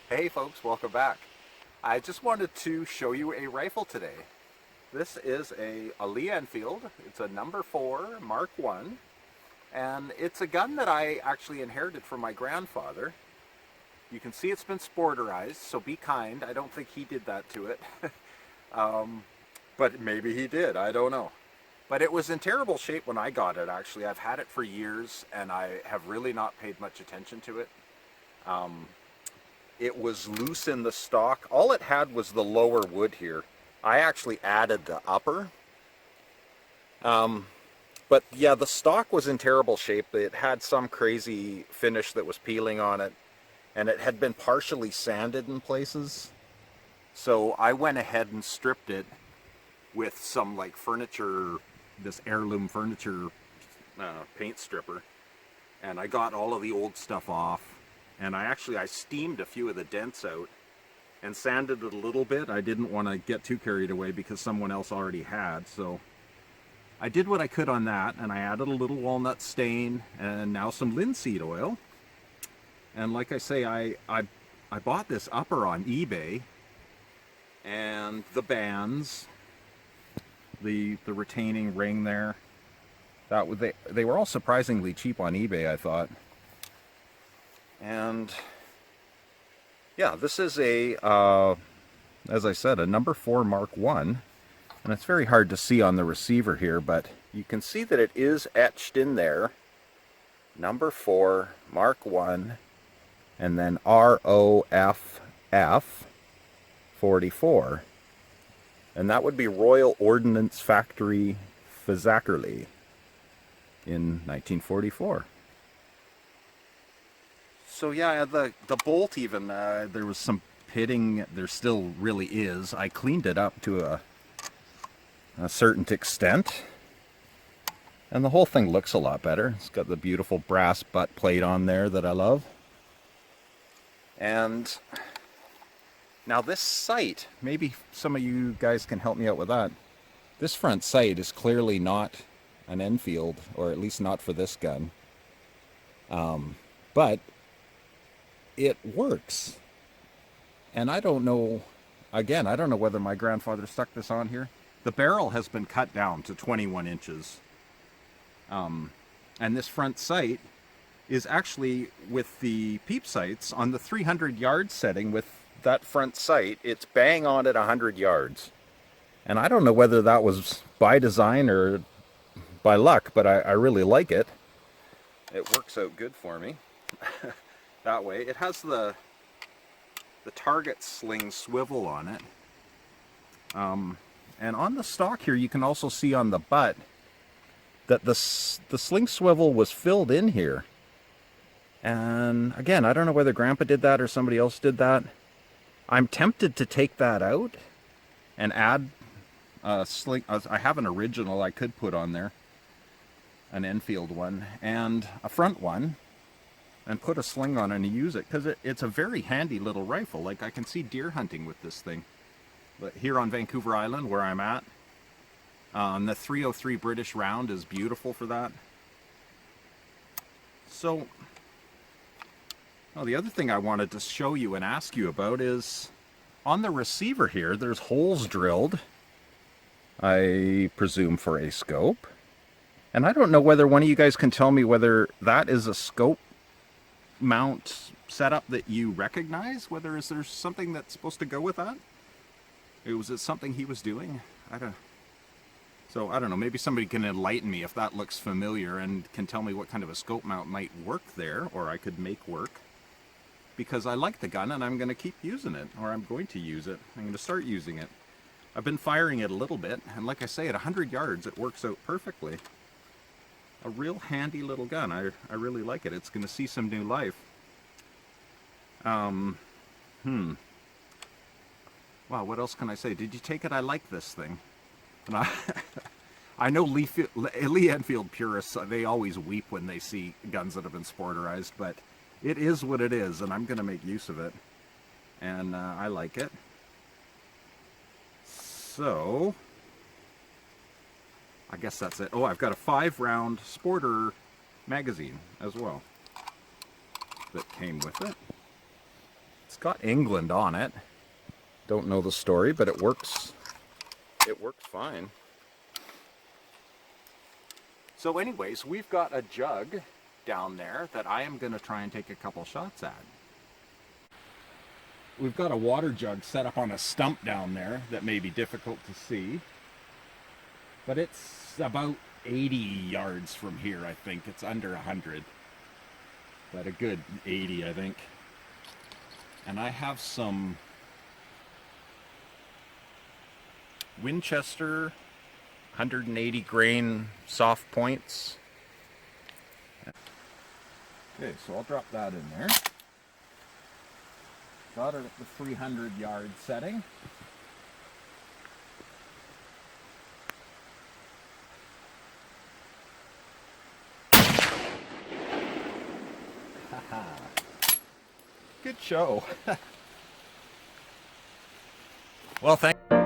Hey folks, welcome back. I just wanted to show you a rifle today. This is a Lee Enfield. It's a #4 Mark 1, and it's a gun that I actually inherited from my grandfather. You can see it's been sporterized, so be kind. I don't think he did that to it. But maybe he did, I don't know. But it was in terrible shape when I got it, actually. I've had it for years and I have really not paid much attention to it. It was loose in the stock. All it had was the lower wood here. I actually added the upper. But yeah, the stock was in terrible shape. It had some crazy finish that was peeling on it, and it had been partially sanded in places. So I went ahead and stripped it with some like furniture, this heirloom furniture paint stripper. And I got all of the old stuff off. And I steamed a few of the dents out and sanded it a little bit. I didn't want to get too carried away because someone else already had. So I did what I could on that, and I added a little walnut stain and now some linseed oil. And like I say, I bought this upper on eBay, and the bands, the retaining ring there, they were all surprisingly cheap on eBay, I thought. And yeah, this is as I said, a #4 Mark 1, and it's very hard to see on the receiver here, but you can see that it is etched in there, #4 Mark 1, and then ROFF 44, and that would be Royal Ordnance Factory, Fazakerly, in 1944. So yeah, the bolt even, there was some pitting, there still really is. I cleaned it up to a certain extent, and the whole thing looks a lot better. It's got the beautiful brass butt plate on there that I love. And now this sight, maybe some of you guys can help me out with that. This front sight is clearly not an Enfield, or at least not for this gun. But it works. And I don't know, again, I don't know whether my grandfather stuck this on here. The barrel has been cut down to 21 inches. And this front sight is actually with the peep sights on the 300 yard setting. With that front sight, it's bang on at 100 yards. And I don't know whether that was by design or by luck, but I really like it. It works out good for me. That way. It has the target sling swivel on it. And on the stock here, you can also see on the butt that the sling swivel was filled in here. And again, I don't know whether Grandpa did that or somebody else did that. I'm tempted to take that out and add a sling. I have an original I could put on there, an Enfield one, and a front one, and put a sling on it and use it, because it's a very handy little rifle. Like, I can see deer hunting with this thing. But here on Vancouver Island, where I'm at, the 303 British round is beautiful for that. So, the other thing I wanted to show you and ask you about is, on the receiver here, there's holes drilled, I presume for a scope. And I don't know whether one of you guys can tell me whether that is a scope mount setup that you recognize. Whether is there something that's supposed to go with that? Was it something he was doing? I don't know. Maybe somebody can enlighten me if that looks familiar and can tell me what kind of a scope mount might work there, or I could make work. Because I like the gun and I'm going to keep using it, or I'm going to use it. I'm going to start using it. I've been firing it a little bit, and like I say, at 100 yards it works out perfectly. A real handy little gun. I really like it. It's going to see some new life. Wow, what else can I say? Did you take it? I like this thing. And I know Lee Enfield purists, they always weep when they see guns that have been sporterized, but it is what it is, and I'm going to make use of it. And I like it. So I guess that's it. Oh, I've got a 5-round sporter magazine as well that came with it. It's got England on it. Don't know the story, but it works. It works fine. So anyways, we've got a jug down there that I am going to try and take a couple shots at. We've got a water jug set up on a stump down there that may be difficult to see. But it's about 80 yards from here, I think. It's under 100. But a good 80, I think. And I have some Winchester 180 grain soft points. Okay, so I'll drop that in there. Got it at the 300 yard setting. Good show. Well, thank you.